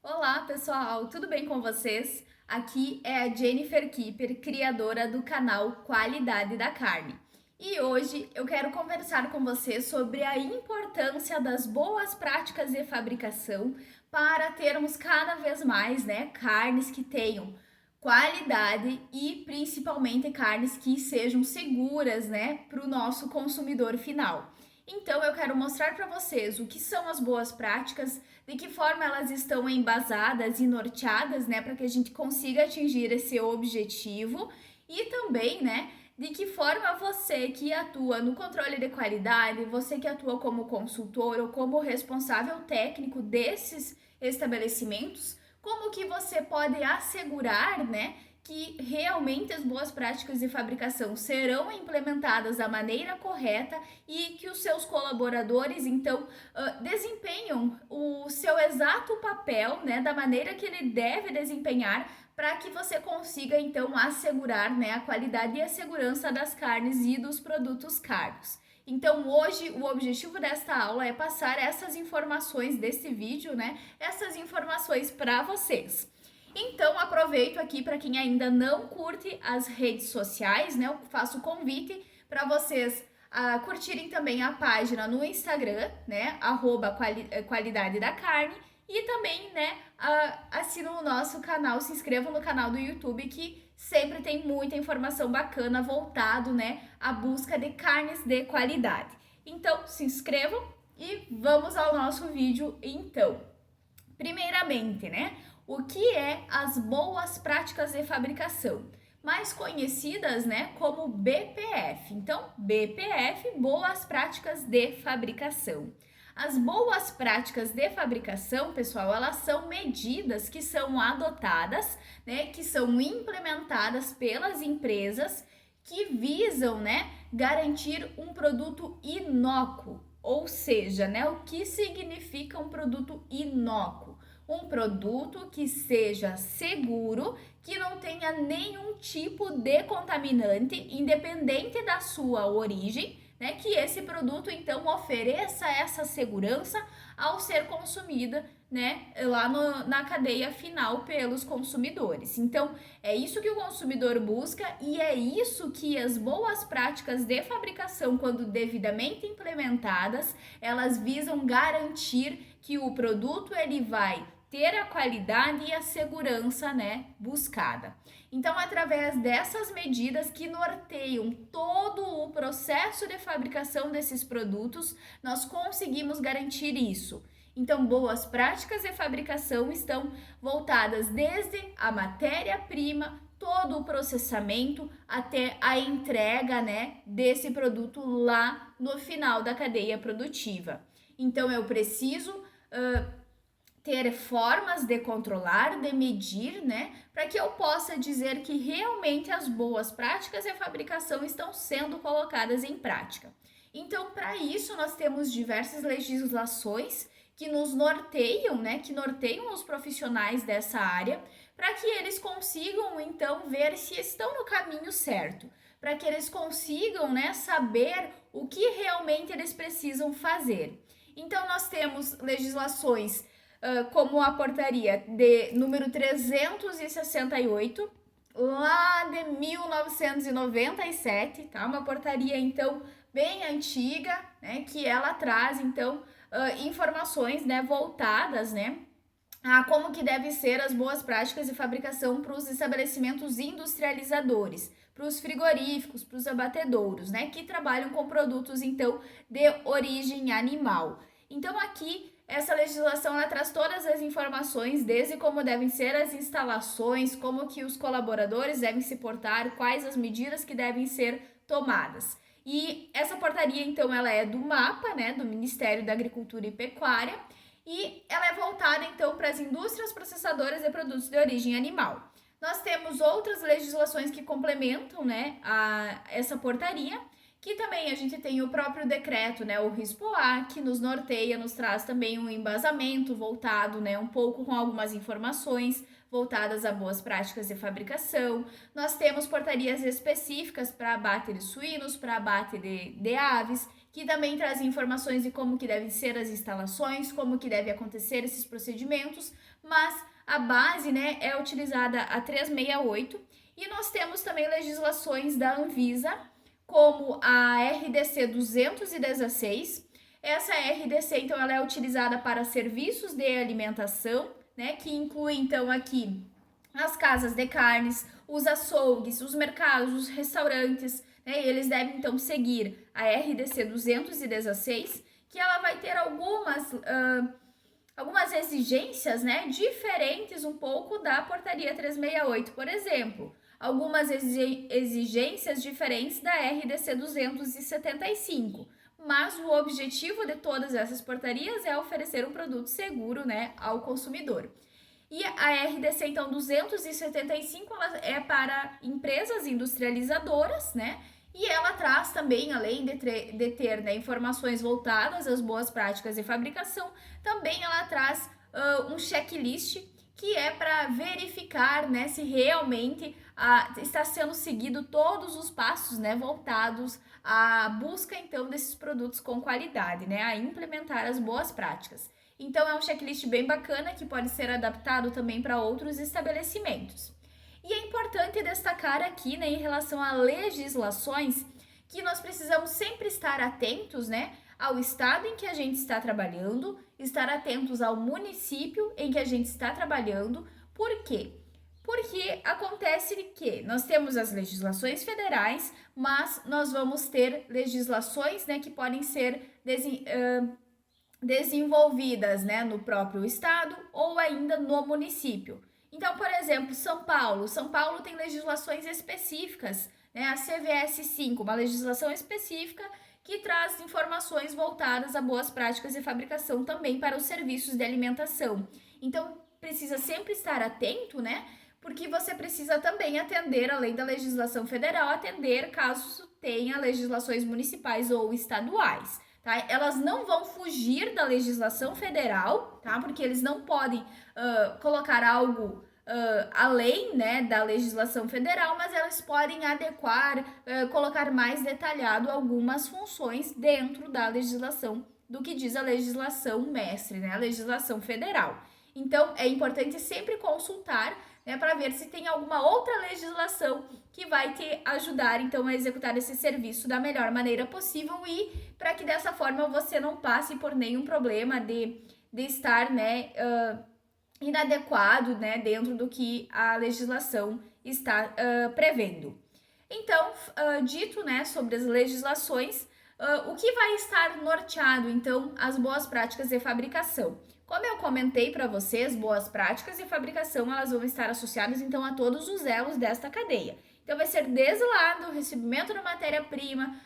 Olá, pessoal, tudo bem com vocês? Aqui é a Jennifer Kipper, criadora do canal Qualidade da Carne. E hoje eu quero conversar com vocês sobre a importância das boas práticas de fabricação para termos cada vez mais, carnes que tenham qualidade e principalmente carnes que sejam seguras, para o nosso consumidor final. Então eu quero mostrar para vocês o que são as boas práticas, de que forma elas estão embasadas e norteadas, para que a gente consiga atingir esse objetivo e também, de que forma você que atua no controle de qualidade, você que atua como consultor ou como responsável técnico desses estabelecimentos, como que você pode assegurar, que realmente as boas práticas de fabricação serão implementadas da maneira correta e que os seus colaboradores, então, desempenham o seu exato papel, da maneira que ele deve desempenhar para que você consiga, então, assegurar, a qualidade e a segurança das carnes e dos produtos carnes. Então, hoje, o objetivo desta aula é passar essas informações desse vídeo, essas informações para vocês. Então, aproveito aqui para quem ainda não curte as redes sociais, eu faço o convite para vocês curtirem também a página no Instagram, Qualidade da Carne, e também, assinam o nosso canal, se inscrevam no canal do YouTube, que sempre tem muita informação bacana voltado, à busca de carnes de qualidade. Então, se inscrevam e vamos ao nosso vídeo, então. Primeiramente, o que é as boas práticas de fabricação? Mais conhecidas, como BPF. Então, BPF, boas práticas de fabricação. As boas práticas de fabricação, pessoal, elas são medidas que são adotadas, que são implementadas pelas empresas que visam, garantir um produto inócuo. Ou seja, o que significa um produto inócuo? Um produto que seja seguro, que não tenha nenhum tipo de contaminante, independente da sua origem, que esse produto então ofereça essa segurança ao ser consumida, lá na cadeia final pelos consumidores. Então, é isso que o consumidor busca e é isso que as boas práticas de fabricação, quando devidamente implementadas, elas visam garantir que o produto ele vai ter a qualidade e a segurança, buscada. Então, através dessas medidas que norteiam todo o processo de fabricação desses produtos, nós conseguimos garantir isso. Então, boas práticas de fabricação estão voltadas desde a matéria-prima, todo o processamento até a entrega, desse produto lá no final da cadeia produtiva. Então, eu preciso ter formas de controlar, de medir, para que eu possa dizer que realmente as boas práticas de fabricação estão sendo colocadas em prática. Então, para isso, nós temos diversas legislações que nos norteiam, que norteiam os profissionais dessa área, para que eles consigam, então, ver se estão no caminho certo, para que eles consigam, saber o que realmente eles precisam fazer. Então, nós temos legislações como a portaria de número 368, lá de 1997, tá? Uma portaria, então, bem antiga, que ela traz, então, informações, voltadas, a como que devem ser as boas práticas de fabricação para os estabelecimentos industrializadores, para os frigoríficos, para os abatedouros, que trabalham com produtos, então, de origem animal. Então, aqui, essa legislação ela traz todas as informações, desde como devem ser as instalações, como que os colaboradores devem se portar, quais as medidas que devem ser tomadas. E essa portaria, então, ela é do MAPA, do Ministério da Agricultura e Pecuária, e ela é voltada, então, para as indústrias processadoras de produtos de origem animal. Nós temos outras legislações que complementam, essa portaria, que também a gente tem o próprio decreto, o RISPOA, que nos norteia, nos traz também um embasamento voltado, um pouco com algumas informações voltadas a boas práticas de fabricação. Nós temos portarias específicas para abate de suínos, para abate de aves, que também trazem informações de como que devem ser as instalações, como que deve acontecer esses procedimentos, mas a base, né, é utilizada a 368, e nós temos também legislações da Anvisa, como a RDC 216. Essa RDC, então, ela é utilizada para serviços de alimentação, né, que inclui, então, aqui as casas de carnes, os açougues, os mercados, os restaurantes, né, e eles devem, então, seguir a RDC 216, que ela vai ter algumas exigências, né, diferentes um pouco da portaria 368, por exemplo. Algumas exigências diferentes da RDC 275. Mas o objetivo de todas essas portarias é oferecer um produto seguro, né, ao consumidor. E a RDC, então, 275, ela é para empresas industrializadoras, né? E ela traz também, além de ter né, informações voltadas às boas práticas de fabricação, também ela traz um checklist que é para verificar né, se realmente está sendo seguido todos os passos né, voltados à busca, então, desses produtos com qualidade, né? A implementar as boas práticas. Então, é um checklist bem bacana que pode ser adaptado também para outros estabelecimentos. E é importante destacar aqui, né, em relação a legislações, que nós precisamos sempre estar atentos, né, ao estado em que a gente está trabalhando, estar atentos ao município em que a gente está trabalhando. Por quê? Porque acontece que nós temos as legislações federais, mas nós vamos ter legislações, né, que podem ser desenvolvidas, né, no próprio estado ou ainda no município. Então, por exemplo, São Paulo tem legislações específicas, né, a CVS 5, uma legislação específica que traz informações voltadas a boas práticas de fabricação também para os serviços de alimentação. Então, precisa sempre estar atento, né, porque você precisa também atender, além da legislação federal, atender caso tenha legislações municipais ou estaduais. Tá? Elas não vão fugir da legislação federal, tá? Porque eles não podem colocar algo além né, da legislação federal, mas elas podem adequar, colocar mais detalhado algumas funções dentro da legislação do que diz a legislação mestre, né? A legislação federal. Então, é importante sempre consultar né, para ver se tem alguma outra legislação que vai te ajudar, então, a executar esse serviço da melhor maneira possível e para que dessa forma você não passe por nenhum problema de estar, né, inadequado, né, dentro do que a legislação está prevendo. Então, dito, né, sobre as legislações, o que vai estar norteado, então, as boas práticas de fabricação? Como eu comentei para vocês, boas práticas de fabricação, elas vão estar associadas, então, a todos os elos desta cadeia. Então, vai ser desde lá do recebimento da matéria-prima,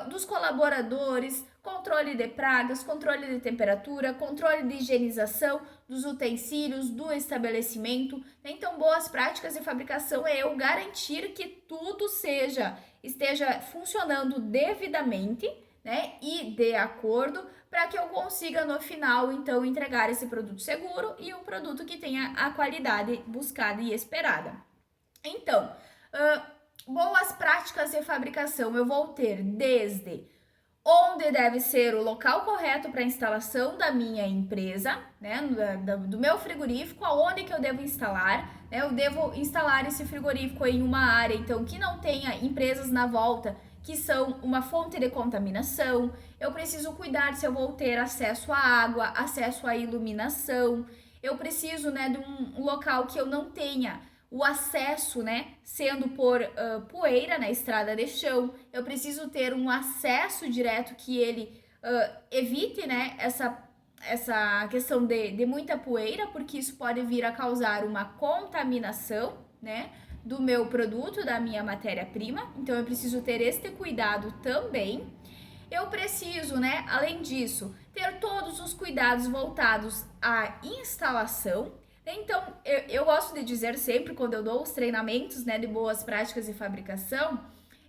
dos colaboradores, controle de pragas, controle de temperatura, controle de higienização dos utensílios, do estabelecimento. Então, boas práticas de fabricação é eu garantir que tudo esteja funcionando devidamente, né, e de acordo para que eu consiga no final, então, entregar esse produto seguro e um produto que tenha a qualidade buscada e esperada. Então, boas práticas de fabricação eu vou ter desde onde deve ser o local correto para a instalação da minha empresa, né, do meu frigorífico, aonde que eu devo instalar, né, eu devo instalar esse frigorífico em uma área, então, que não tenha empresas na volta, que são uma fonte de contaminação. Eu preciso cuidar se eu vou ter acesso à água, acesso à iluminação. Eu preciso, né, de um local que eu não tenha o acesso, né, sendo por poeira na estrada de chão. Eu preciso ter um acesso direto que ele evite, né, essa questão de muita poeira, porque isso pode vir a causar uma contaminação, né, do meu produto, da minha matéria-prima. Então, eu preciso ter este cuidado também. Eu preciso, né, além disso, ter todos os cuidados voltados à instalação. Então, eu gosto de dizer sempre, quando eu dou os treinamentos, né, de boas práticas de fabricação,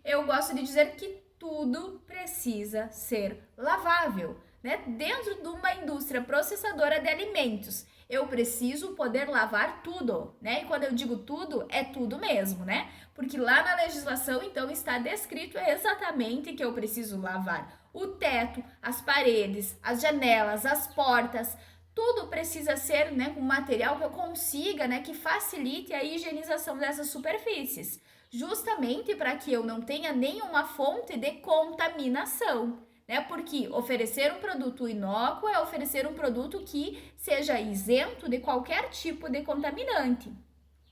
eu gosto de dizer que tudo precisa ser lavável, né? Dentro de uma indústria processadora de alimentos, eu preciso poder lavar tudo, né? E quando eu digo tudo, é tudo mesmo, né? Porque lá na legislação, então, está descrito exatamente que eu preciso lavar o teto, as paredes, as janelas, as portas, tudo precisa ser, né, um material que eu consiga, né, que facilite a higienização dessas superfícies, justamente para que eu não tenha nenhuma fonte de contaminação, né? Porque oferecer um produto inócuo é oferecer um produto que seja isento de qualquer tipo de contaminante.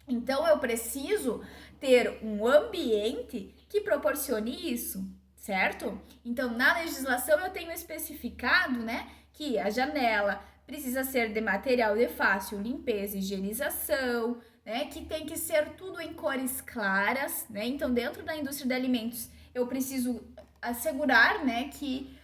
Então eu preciso ter um ambiente que proporcione isso, certo? Então na legislação eu tenho especificado, né, que a janela precisa ser de material de fácil limpeza e higienização, né, que tem que ser tudo em cores claras, né? Então dentro da indústria de alimentos eu preciso assegurar, né, que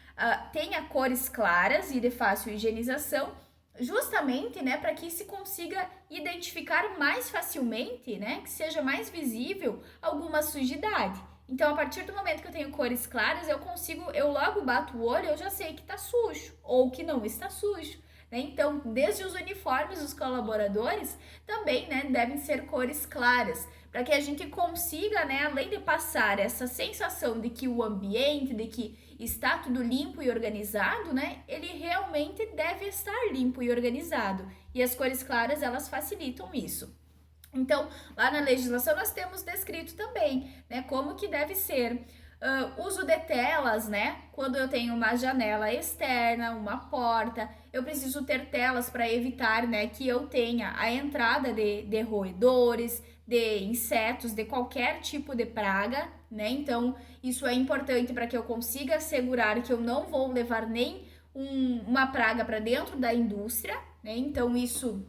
tenha cores claras e de fácil higienização, justamente, né, para que se consiga identificar mais facilmente, né, que seja mais visível alguma sujidade. Então, a partir do momento que eu tenho cores claras, eu logo bato o olho, eu já sei que está sujo ou que não está sujo. Né? Então, desde os uniformes dos colaboradores também, né, devem ser cores claras, para que a gente consiga, né, além de passar essa sensação de que o ambiente, de que está tudo limpo e organizado, né, ele realmente deve estar limpo e organizado. E as cores claras, elas facilitam isso. Então, lá na legislação nós temos descrito também, né, como que deve ser uso de telas, né? Quando eu tenho uma janela externa, uma porta, eu preciso ter telas para evitar, né, que eu tenha a entrada de roedores, de insetos, de qualquer tipo de praga, né? Então, isso é importante para que eu consiga assegurar que eu não vou levar nem uma praga para dentro da indústria, né? Então, isso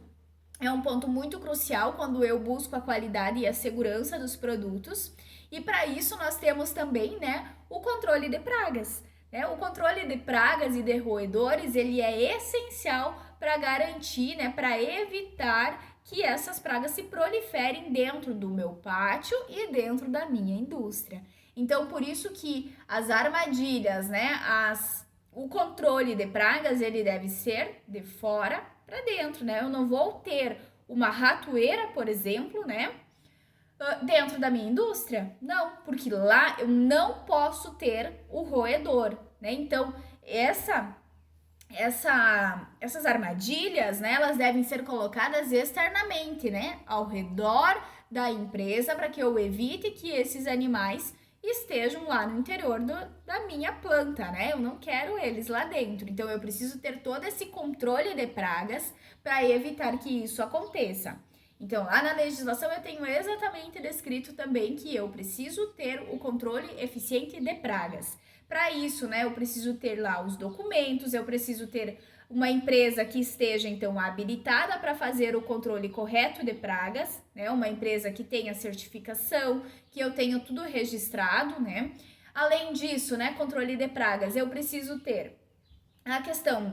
é um ponto muito crucial quando eu busco a qualidade e a segurança dos produtos. E para isso nós temos também, né, o controle de pragas. Né? O controle de pragas e de roedores, ele é essencial para garantir, né, para evitar que essas pragas se proliferem dentro do meu pátio e dentro da minha indústria. Então, por isso que as armadilhas, né, o controle de pragas, ele deve ser de fora para dentro, né? Eu não vou ter uma ratoeira, por exemplo, né, dentro da minha indústria? Não, porque lá eu não posso ter o roedor, né? Então, essas armadilhas, né, elas devem ser colocadas externamente, né, ao redor da empresa, para que eu evite que esses animais estejam lá no interior da minha planta, né? Eu não quero eles lá dentro. Então, eu preciso ter todo esse controle de pragas para evitar que isso aconteça. Então, lá na legislação eu tenho exatamente descrito também que eu preciso ter o controle eficiente de pragas. Para isso, né, eu preciso ter lá os documentos, eu preciso ter uma empresa que esteja, então, habilitada para fazer o controle correto de pragas, né, uma empresa que tenha certificação, que eu tenha tudo registrado, né. Além disso, né, controle de pragas, eu preciso ter a questão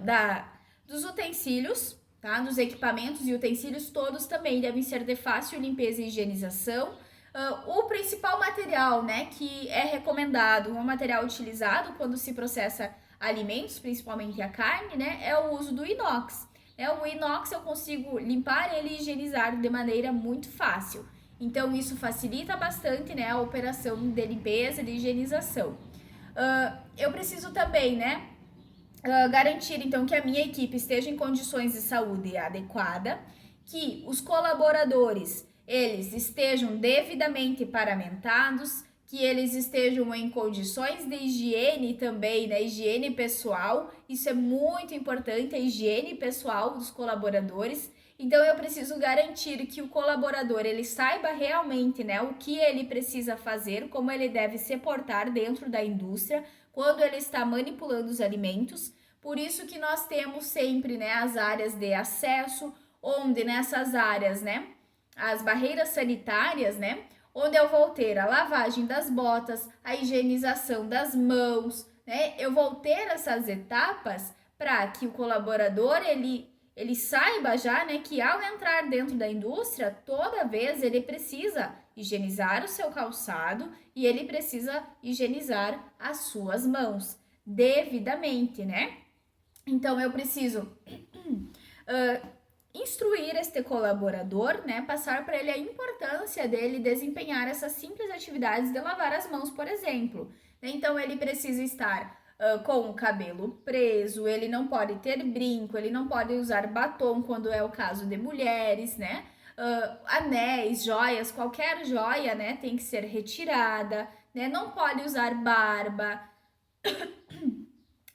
dos utensílios, tá, dos equipamentos e utensílios todos também devem ser de fácil limpeza e higienização. O principal material, né, que é recomendado, um material utilizado quando se processa alimentos, principalmente a carne, né, é o uso do inox. O inox eu consigo limpar ele e higienizar de maneira muito fácil. Então isso facilita bastante, né, a operação de limpeza e de higienização. Eu preciso também, né, garantir então que a minha equipe esteja em condições de saúde adequada, que os colaboradores eles estejam devidamente paramentados, que eles estejam em condições de higiene também, né? Higiene pessoal, isso é muito importante, a higiene pessoal dos colaboradores. Então eu preciso garantir que o colaborador ele saiba realmente, né, o que ele precisa fazer, como ele deve se portar dentro da indústria quando ele está manipulando os alimentos. Por isso que nós temos sempre, né, as áreas de acesso, onde nessas áreas, né, as barreiras sanitárias, né, onde eu vou ter a lavagem das botas, a higienização das mãos, né, eu vou ter essas etapas para que o colaborador, ele saiba já, né, que ao entrar dentro da indústria, toda vez ele precisa higienizar o seu calçado e ele precisa higienizar as suas mãos devidamente, né? Então, eu preciso instruir este colaborador, né, passar para ele a importância dele desempenhar essas simples atividades de lavar as mãos, por exemplo. Então, ele precisa estar com o cabelo preso, ele não pode ter brinco, ele não pode usar batom quando é o caso de mulheres, né? Anéis, joias, qualquer joia, né, tem que ser retirada, né? Não pode usar barba.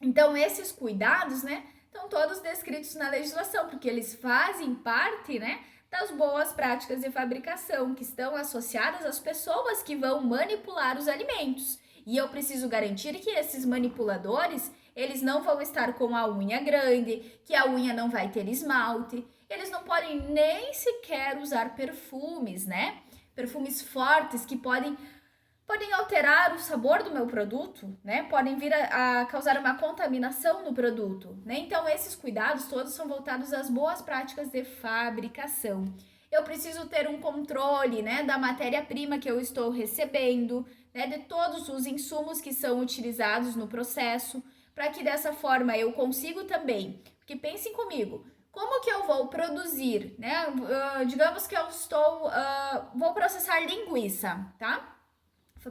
Então, esses cuidados, né, estão todos descritos na legislação, porque eles fazem parte, né, das boas práticas de fabricação, que estão associadas às pessoas que vão manipular os alimentos. E eu preciso garantir que esses manipuladores, eles não vão estar com a unha grande, que a unha não vai ter esmalte, eles não podem nem sequer usar perfumes, né? Perfumes fortes que podem alterar o sabor do meu produto, né? Podem vir a causar uma contaminação no produto, né? Então, esses cuidados todos são voltados às boas práticas de fabricação. Eu preciso ter um controle, né, da matéria-prima que eu estou recebendo, né, de todos os insumos que são utilizados no processo, para que dessa forma eu consigo também, porque pensem comigo, como que eu vou produzir, né? Digamos que eu vou processar linguiça, tá?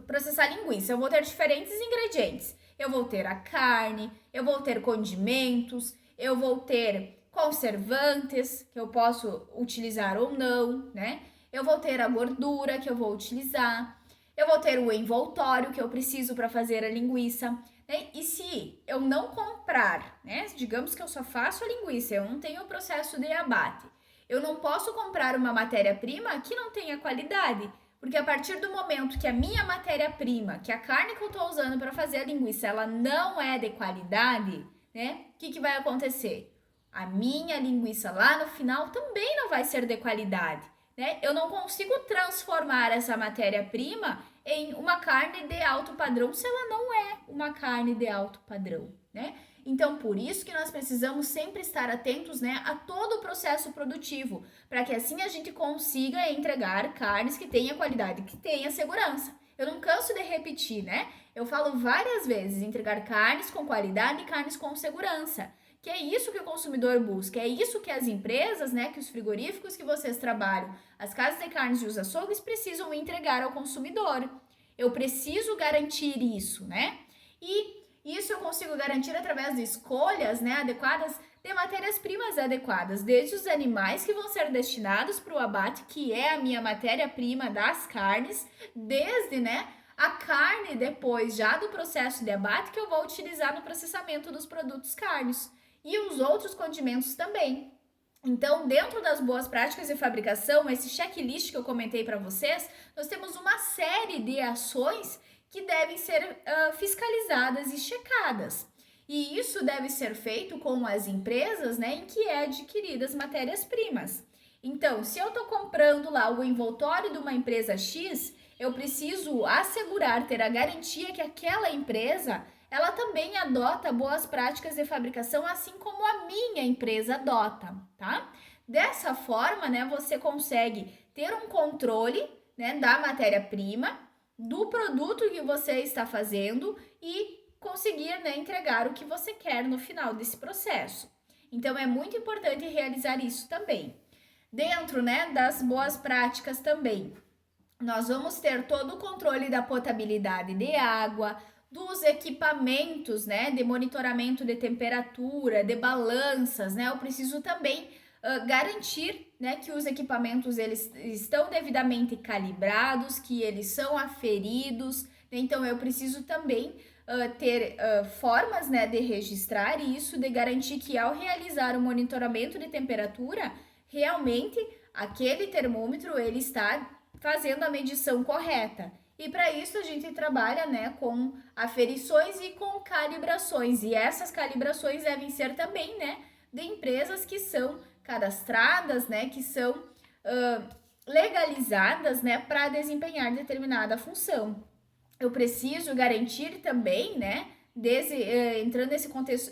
Processar linguiça, eu vou ter diferentes ingredientes. Eu vou ter a carne, eu vou ter condimentos, eu vou ter conservantes que eu posso utilizar ou não, né? Eu vou ter a gordura que eu vou utilizar, eu vou ter o envoltório que eu preciso para fazer a linguiça, né? E se eu não comprar, né? Digamos que eu só faço a linguiça, eu não tenho o processo de abate. Eu não posso comprar uma matéria-prima que não tenha qualidade. Porque a partir do momento que a minha matéria-prima, que a carne que eu estou usando para fazer a linguiça, ela não é de qualidade, né? O que vai acontecer? A minha linguiça lá no final também não vai ser de qualidade, né? Eu não consigo transformar essa matéria-prima em uma carne de alto padrão se ela não é uma carne de alto padrão, né? Então, por isso que nós precisamos sempre estar atentos, né, a todo o processo produtivo, para que assim a gente consiga entregar carnes que tenham qualidade, que tenham segurança. Eu não canso de repetir, né? Eu falo várias vezes, entregar carnes com qualidade e carnes com segurança. Que é isso que o consumidor busca, é isso que as empresas, né, que os frigoríficos que vocês trabalham, as casas de carnes e os açougues precisam entregar ao consumidor. Eu preciso garantir isso, né? E isso eu consigo garantir através de escolhas, né, adequadas, de matérias-primas adequadas, desde os animais que vão ser destinados para o abate, que é a minha matéria-prima das carnes, desde, né, a carne depois já do processo de abate que eu vou utilizar no processamento dos produtos carnes e os outros condimentos também. Então, dentro das boas práticas de fabricação, esse checklist que eu comentei para vocês, nós temos uma série de ações que devem ser fiscalizadas e checadas. E isso deve ser feito com as empresas, né, em que é adquiridas matérias-primas. Então, se eu estou comprando lá o envoltório de uma empresa X, eu preciso assegurar, ter a garantia que aquela empresa, ela também adota boas práticas de fabricação, assim como a minha empresa adota, tá? Dessa forma, né, você consegue ter um controle, né, da matéria-prima, do produto que você está fazendo e conseguir, né, entregar o que você quer no final desse processo. Então, é muito importante realizar isso também. Dentro, né, das boas práticas também, nós vamos ter todo o controle da potabilidade de água, dos equipamentos, né, de monitoramento de temperatura, de balanças, né? Eu preciso também garantir, né, que os equipamentos eles estão devidamente calibrados, que eles são aferidos, né? Então eu preciso também ter formas, né, de registrar isso, de garantir que ao realizar o monitoramento de temperatura, realmente aquele termômetro ele está fazendo a medição correta. E para isso a gente trabalha, né, com aferições e com calibrações. E essas calibrações devem ser também, né, de empresas que são cadastradas, né, que são legalizadas, né, para desempenhar determinada função. Eu preciso garantir também, né, entrando nesse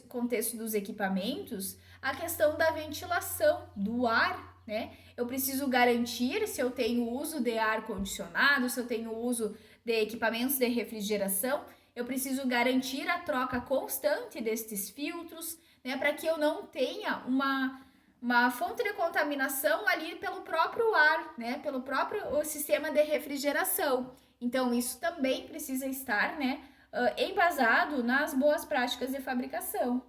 contexto dos equipamentos, a questão da ventilação do ar, né? Eu preciso garantir se eu tenho uso de ar condicionado, se eu tenho uso de equipamentos de refrigeração, eu preciso garantir a troca constante destes filtros, né, para que eu não tenha uma fonte de contaminação ali pelo próprio ar, né, pelo próprio sistema de refrigeração. Então, isso também precisa estar, né, embasado nas boas práticas de fabricação.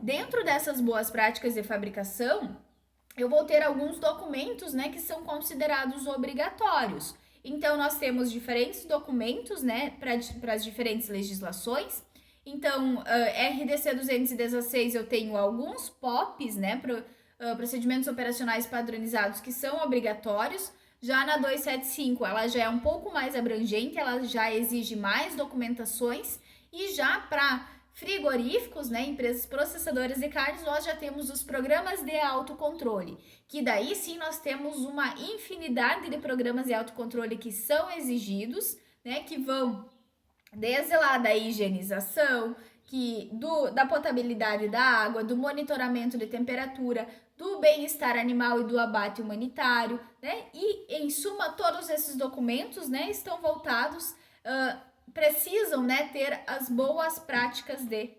Dentro dessas boas práticas de fabricação, eu vou ter alguns documentos, né, que são considerados obrigatórios. Então, nós temos diferentes documentos, né, para as diferentes legislações. Então, RDC 216 eu tenho alguns POPs, né, procedimentos operacionais padronizados que são obrigatórios. Já na 275, ela já é um pouco mais abrangente, ela já exige mais documentações. E já para frigoríficos, né, empresas processadoras de carnes, nós já temos os programas de autocontrole, que daí sim nós temos uma infinidade de programas de autocontrole que são exigidos, né, que vão desde lá da higienização, da potabilidade da água, do monitoramento de temperatura, do bem-estar animal e do abate humanitário, né? E em suma, todos esses documentos, né, estão voltados, precisam, né, ter as boas práticas de